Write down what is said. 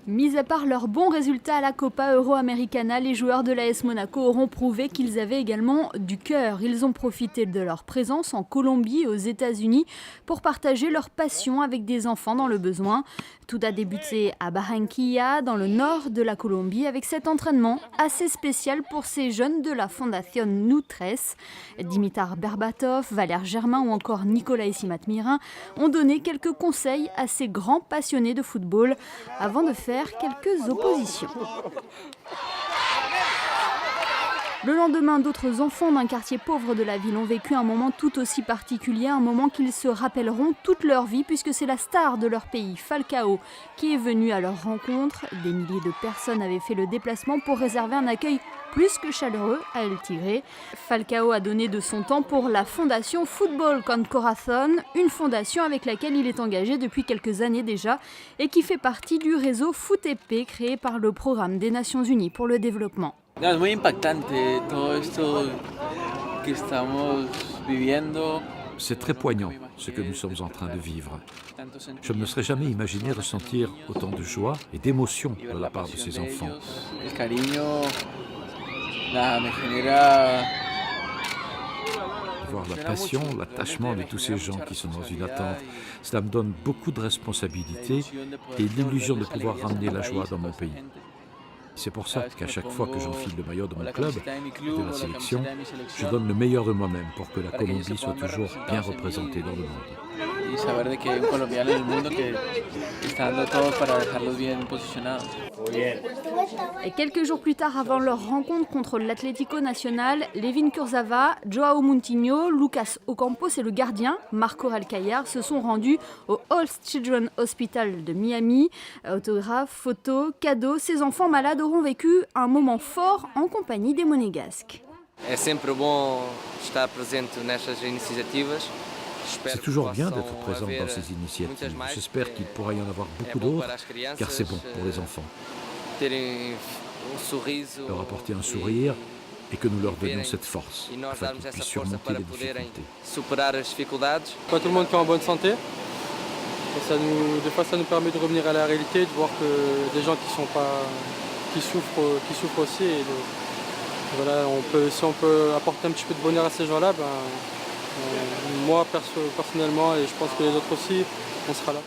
Mis à part leurs bons résultats à la Copa Euroamericana, les joueurs de l'AS Monaco auront prouvé qu'ils avaient également du cœur. Ils ont profité de leur présence en Colombie et aux États-Unis pour partager leur passion avec des enfants dans le besoin. Tout a débuté à Barranquilla, dans le nord de la Colombie, avec cet entraînement assez spécial pour ces jeunes de la Fondation Nutres. Dimitar Berbatov, Valère Germain ou encore Nicolas Simat-Mirin ont donné quelques conseils à ces grands passionnés de football avant de faire quelques oppositions. Le lendemain, d'autres enfants d'un quartier pauvre de la ville ont vécu un moment tout aussi particulier, un moment qu'ils se rappelleront toute leur vie puisque c'est la star de leur pays, Falcao, qui est venu à leur rencontre. Des milliers de personnes avaient fait le déplacement pour réserver un accueil plus que chaleureux à El Tigre. Falcao a donné de son temps pour la fondation Football con Corazón, une fondation avec laquelle il est engagé depuis quelques années déjà et qui fait partie du réseau FootEP créé par le Programme des Nations Unies pour le développement. Es muy impactante todo esto que estamos viviendo. C'est très poignant ce que nous sommes en train de vivre. Je ne me serais jamais imaginé ressentir autant de joie et d'émotion de la part de ces enfants. Voir la passion, l'attachement de tous ces gens qui sont dans une attente, cela me donne beaucoup de responsabilités et l'illusion de pouvoir ramener la joie dans mon pays. C'est pour ça qu'à chaque fois que j'enfile le maillot de mon club, de la sélection, je donne le meilleur de moi-même pour que la Colombie soit toujours bien représentée dans le monde. Y saber de que hay un colombiano en el mundo que está dando todo para dejarlos bien posicionados. Et quelques jours plus tard, avant leur rencontre contre l'Atlético Nacional, Levin Kurzawa, Joao Moutinho, Lucas Ocampos et le gardien, Marco Alcayer, se sont rendus au All Children's Hospital de Miami. Autographes, photos, cadeaux, ces enfants malades auront vécu un moment fort en compagnie des Monégasques. É sempre bom estar presente nestas iniciativas. C'est toujours bien d'être présent dans ces initiatives. J'espère qu'il pourra y en avoir beaucoup d'autres, car c'est bon pour les enfants. Leur apporter un sourire et que nous leur donnions cette force, afin qu'ils puissent surmonter les difficultés. Pas tout le monde qui est en bonne santé. Et des fois, ça nous permet de revenir à la réalité, de voir que des gens qui souffrent aussi. Et voilà, si on peut apporter un petit peu de bonheur à ces gens-là, moi personnellement et je pense que les autres aussi, on sera là.